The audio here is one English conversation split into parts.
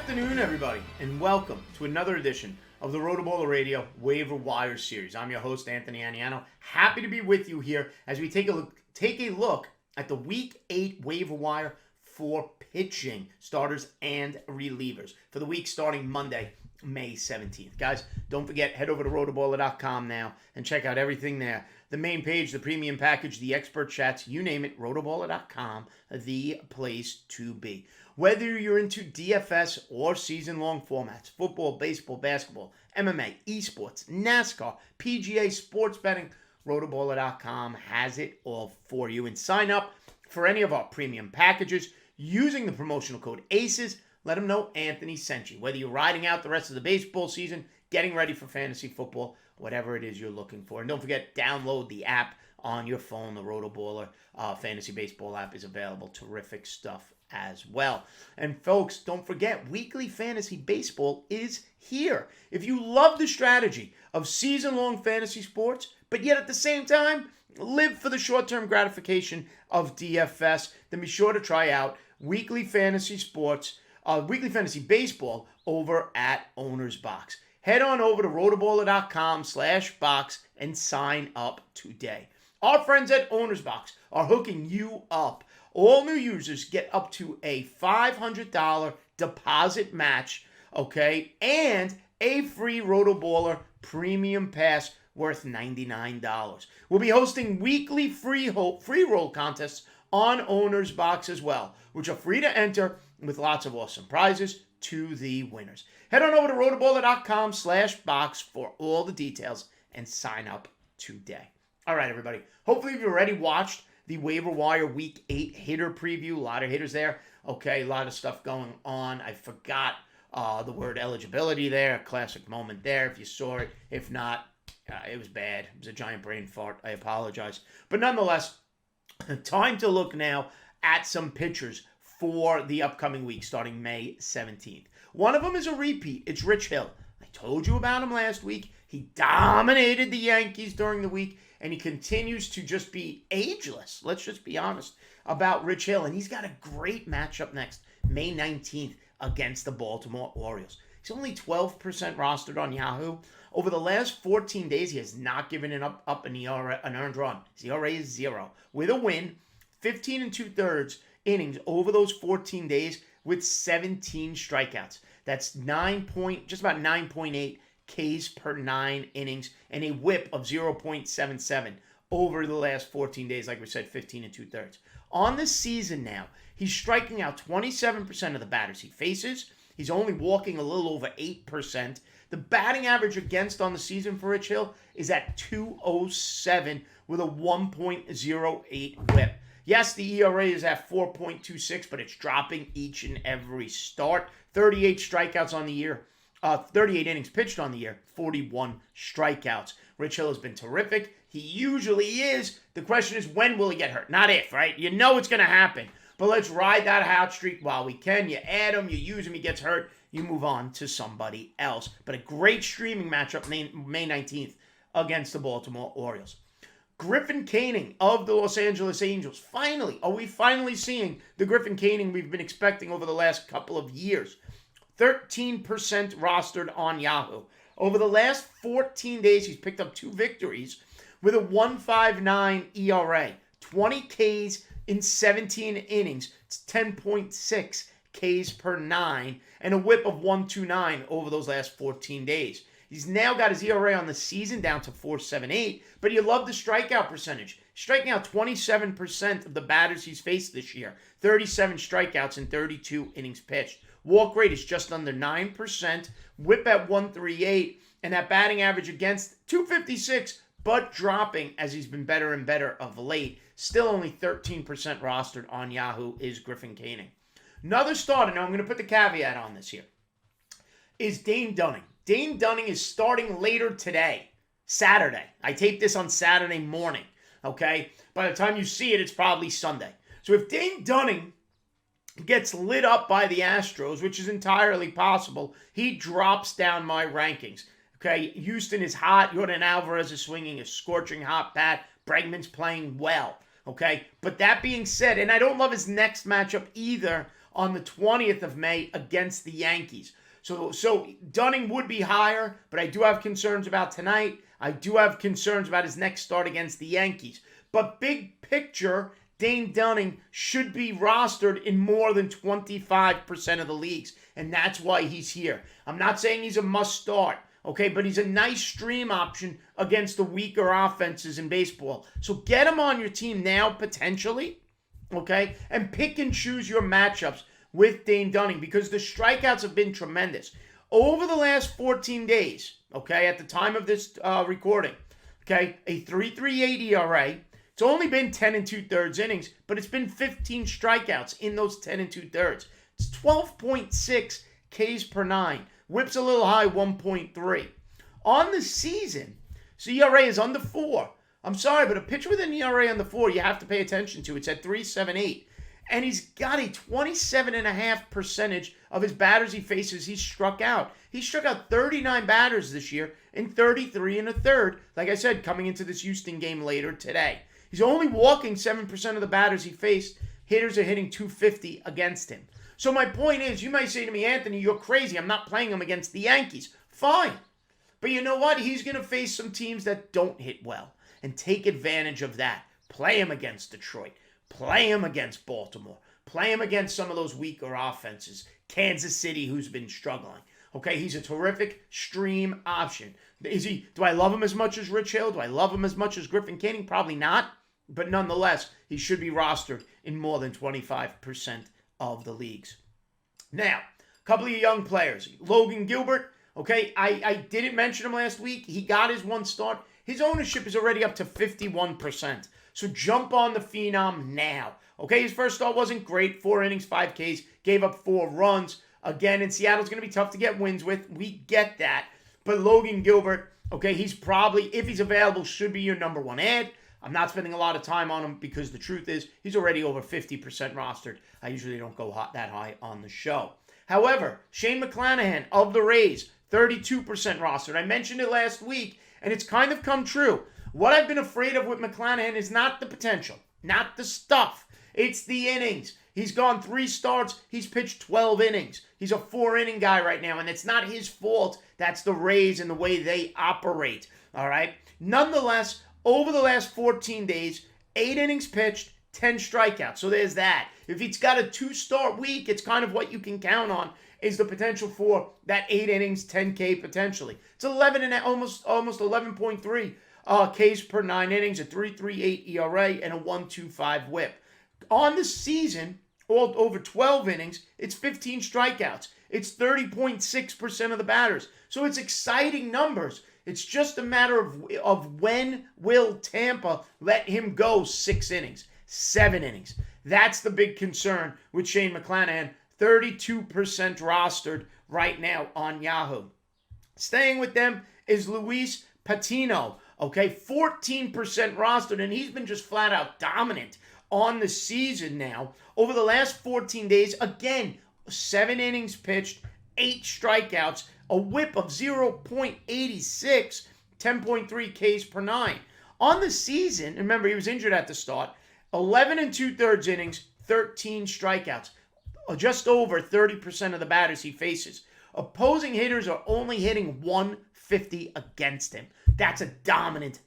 afternoon, everybody, and welcome to another edition of the RotoBaller Radio Waiver Wire Series. I'm your host, Anthony Aniano. Happy to be with you here as we take a look at the Week 8 Waiver Wire for pitching starters and relievers for the week starting Monday, May 17th. Guys, don't forget, head over to rotoballer.com now and check out everything there. The main page, the premium package, the expert chats, you name it, rotoballer.com, the place to be. Whether you're into DFS or season-long formats, football, baseball, basketball, MMA, esports, NASCAR, PGA, sports betting, rotoballer.com has it all for you. And sign up for any of our premium packages using the promotional code ACES. Let them know Anthony sent you. Whether you're riding out the rest of the baseball season, getting ready for fantasy football, whatever it is you're looking for. And don't forget, download the app on your phone. The RotoBaller Fantasy Baseball app is available. Terrific stuff as well. And folks, don't forget, weekly fantasy baseball is here. If you love the strategy of season-long fantasy sports, but yet at the same time, live for the short-term gratification of DFS, then be sure to try out weekly fantasy baseball over at Owner's Box. Head on over to rotoballer.com/box and sign up today. Our friends at Owner's Box are hooking you up. All new users get up to a $500 deposit match, okay, and a free RotoBaller premium pass worth $99. We'll be hosting weekly free roll contests on Owner's Box as well, which are free to enter with lots of awesome prizes to the winners. Head on over to rotoballer.com/box for all the details and sign up today. All right, everybody. Hopefully you've already watched the Waiver Wire Week 8 hitter preview. A lot of hitters there. Okay, a lot of stuff going on. I forgot the word eligibility there. A classic moment there if you saw it. If not, it was bad. It was a giant brain fart. I apologize. But nonetheless, time to look now at some pitchers for the upcoming week starting May 17th. One of them is a repeat. It's Rich Hill. I told you about him last week. He dominated the Yankees during the week, and he continues to just be ageless. Let's just be honest about Rich Hill. And he's got a great matchup next, May 19th, against the Baltimore Orioles. He's only 12% rostered on Yahoo. Over the last 14 days, he has not given up an earned run. His ERA is 0. With a win, 15 2/3 innings over those 14 days with 17 strikeouts. That's just about 9.8 Ks per 9 innings and a whip of 0.77 over the last 14 days. Like we said, 15 2/3. On the season now, he's striking out 27% of the batters he faces. He's only walking a little over 8%. The batting average against on the season for Rich Hill is at .207 with a 1.08 whip. Yes, the ERA is at 4.26, but it's dropping each and every start. 38 strikeouts on the year. 38 innings pitched on the year, 41 strikeouts. Rich Hill has been terrific. He usually is. The question is, when will he get hurt? Not if, right? You know it's going to happen. But let's ride that hot streak while we can. You add him, you use him, he gets hurt, you move on to somebody else. But a great streaming matchup May 19th against the Baltimore Orioles. Griffin Canning of the Los Angeles Angels. Are we finally seeing the Griffin Canning we've been expecting over the last couple of years? 13% rostered on Yahoo. Over the last 14 days, he's picked up 2 victories with a 1.59 ERA, 20 Ks in 17 innings. It's 10.6 Ks per 9, and a whip of 1.29 over those last 14 days. He's now got his ERA on the season down to 4.78, but you love the strikeout percentage. Striking out 27% of the batters he's faced this year, 37 strikeouts in 32 innings pitched. Walk rate is just under 9%, whip at 1.38, and that batting average against 2.56, but dropping as he's been better and better of late. Still only 13% rostered on Yahoo is Griffin Canning. Another starter, now I'm going to put the caveat on this here, is Dane Dunning. Dane Dunning is starting later today, Saturday. I taped this on Saturday morning, okay? By the time you see it, it's probably Sunday. So if Dane Dunning gets lit up by the Astros, which is entirely possible, he drops down my rankings. Okay, Houston is hot. Jordan Alvarez is swinging a scorching hot bat. Bregman's playing well. Okay, but that being said, and I don't love his next matchup either on the 20th of May against the Yankees. So Dunning would be higher, but I do have concerns about tonight. I do have concerns about his next start against the Yankees. But big picture, Dane Dunning should be rostered in more than 25% of the leagues, and that's why he's here. I'm not saying he's a must start, okay, but he's a nice stream option against the weaker offenses in baseball. So get him on your team now, potentially, okay, and pick and choose your matchups with Dane Dunning because the strikeouts have been tremendous. Over the last 14 days, okay, at the time of this recording, okay, a 3.38 ERA. It's only been 10 2/3 innings, but it's been 15 strikeouts in those 10 2/3. It's 12.6 Ks per 9. Whip's a little high, 1.3. On the season, so ERA is under 4. I'm sorry, but a pitcher with an ERA under 4, you have to pay attention to. It's at 3.78. And he's got a 27.5% of his batters he faces he's struck out. He struck out 39 batters this year in 33 1/3. Like I said, coming into this Houston game later today. He's only walking 7% of the batters he faced. Hitters are hitting 250 against him. So my point is, you might say to me, Anthony, you're crazy. I'm not playing him against the Yankees. Fine. But you know what? He's going to face some teams that don't hit well. And take advantage of that. Play him against Detroit. Play him against Baltimore. Play him against some of those weaker offenses. Kansas City, who's been struggling. Okay, he's a terrific stream option. Do I love him as much as Rich Hill? Do I love him as much as Griffin Canning? Probably not. But nonetheless, he should be rostered in more than 25% of the leagues. Now, a couple of young players. Logan Gilbert, okay, I didn't mention him last week. He got his one start. His ownership is already up to 51%. So jump on the Phenom now. Okay, his first start wasn't great. 4 innings, 5 Ks, gave up 4 runs. Again, in Seattle's going to be tough to get wins with. We get that. But Logan Gilbert, okay, he's probably, if he's available, should be your number 1 ad. I'm not spending a lot of time on him because the truth is he's already over 50% rostered. I usually don't go that high on the show. However, Shane McClanahan of the Rays, 32% rostered. I mentioned it last week, and it's kind of come true. What I've been afraid of with McClanahan is not the potential, not the stuff. It's the innings. He's gone 3 starts. He's pitched 12 innings. He's a 4-inning guy right now, and it's not his fault. That's the Rays and the way they operate, all right? Nonetheless, over the last 14 days, 8 innings pitched, 10 strikeouts. So there's that. If he's got a 2-start week, it's kind of what you can count on is the potential for that 8 innings, 10K potentially. It's 11 and almost 11.3 Ks per 9 innings, a 3.38 ERA, and a 1.25 WHIP. On the season, all over 12 innings, it's 15 strikeouts. It's 30.6% of the batters. So it's exciting numbers. It's just a matter of when will Tampa let him go 6 innings, 7 innings. That's the big concern with Shane McClanahan, 32% rostered right now on Yahoo. Staying with them is Luis Patino, okay, 14% rostered, and he's been just flat out dominant on the season now. Over the last 14 days, again, 7 innings pitched, 8 strikeouts, a whip of 0.86, 10.3 Ks per 9. On the season, remember he was injured at the start, 11 2/3 innings, 13 strikeouts, just over 30% of the batters he faces. Opposing hitters are only hitting 150 against him. That's a dominant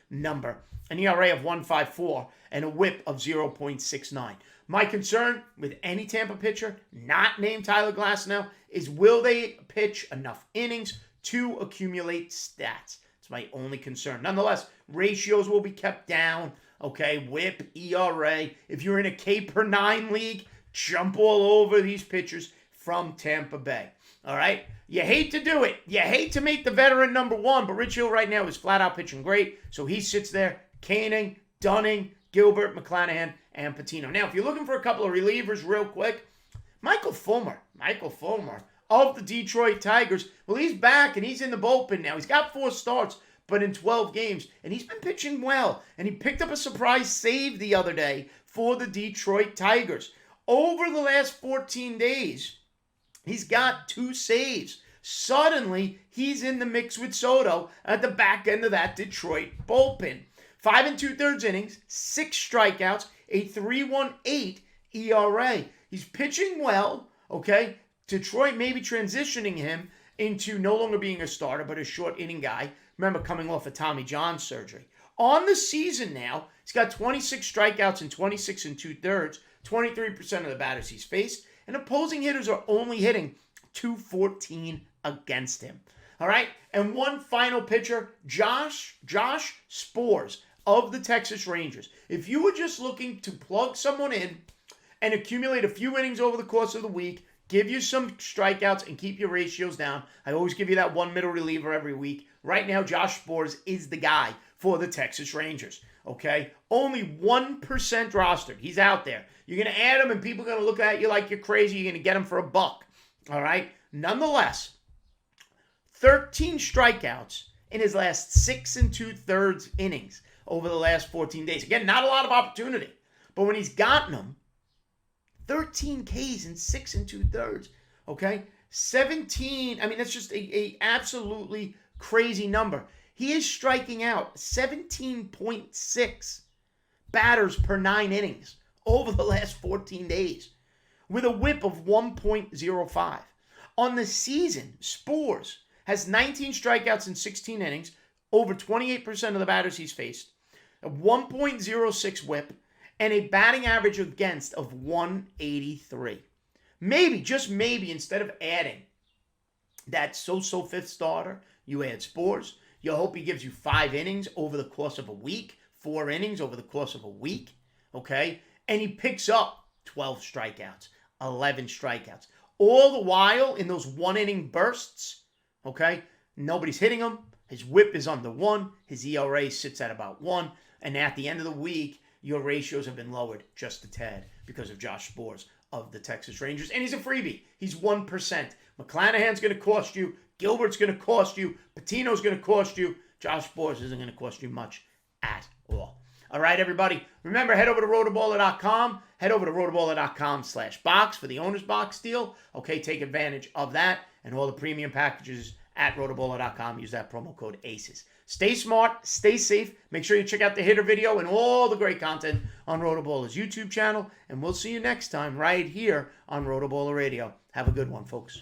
number. An ERA of 1.54 and a whip of 0.69. My concern with any Tampa pitcher, not named Tyler Glasnow, is will they pitch enough innings to accumulate stats? It's my only concern. Nonetheless, ratios will be kept down. Okay, whip, ERA. If you're in a K per 9 league, jump all over these pitchers from Tampa Bay. All right? You hate to do it. You hate to make the veteran number 1, but Rich Hill right now is flat out pitching great. So he sits there. Canning, Dunning, Gilbert, McClanahan, and Patino. Now, if you're looking for a couple of relievers real quick, Michael Fulmer of the Detroit Tigers, well, he's back and he's in the bullpen now. He's got 4 starts, but in 12 games, and he's been pitching well. And he picked up a surprise save the other day for the Detroit Tigers. Over the last 14 days, he's got 2 saves. Suddenly, he's in the mix with Soto at the back end of that Detroit bullpen. 5 2/3 innings, 6 strikeouts, a 3.18 ERA. He's pitching well, okay? Detroit maybe transitioning him into no longer being a starter, but a short inning guy. Remember, coming off of Tommy John surgery. On the season now, he's got 26 strikeouts and 26 and 2/3, 23% of the batters he's faced, and opposing hitters are only hitting .214 against him. All right? And one final pitcher, Josh Sborz of the Texas Rangers. If you were just looking to plug someone in and accumulate a few innings over the course of the week, give you some strikeouts and keep your ratios down, I always give you that one middle reliever every week. Right now, Josh Sborz is the guy for the Texas Rangers. Okay? Only 1% rostered. He's out there. You're going to add him and people are going to look at you like you're crazy. You're going to get him for $1. All right? Nonetheless, 13 strikeouts in his last 6 2/3 innings over the last 14 days. Again, not a lot of opportunity. But when he's gotten them, 13 Ks in 6 2/3. Okay? 17. I mean, that's just a absolutely crazy number. He is striking out 17.6 batters per 9 innings over the last 14 days with a whip of 1.05. On the season, Sborz has 19 strikeouts in 16 innings, over 28% of the batters he's faced, a 1.06 whip, and a batting average against of 183. Maybe, just maybe, instead of adding that so-so fifth starter, you add Sborz. You hope he gives you 5 innings over the course of a week, 4 innings over the course of a week, okay? And he picks up 12 strikeouts, 11 strikeouts. All the while, in those 1-inning bursts, okay, nobody's hitting him. His whip is under 1. His ERA sits at about 1. And at the end of the week, your ratios have been lowered just a tad because of Josh Sborz of the Texas Rangers. And he's a freebie. He's 1%. McClanahan's going to cost you. Gilbert's going to cost you. Patino's going to cost you. Josh Sborz isn't going to cost you much at all. All right, everybody. Remember, head over to rotoballer.com. Head over to rotoballer.com/box for the owner's box deal. Okay, take advantage of that and all the premium packages at rotoballer.com. Use that promo code ACES. Stay smart. Stay safe. Make sure you check out the hitter video and all the great content on RotoBaller's YouTube channel. And we'll see you next time right here on RotoBaller Radio. Have a good one, folks.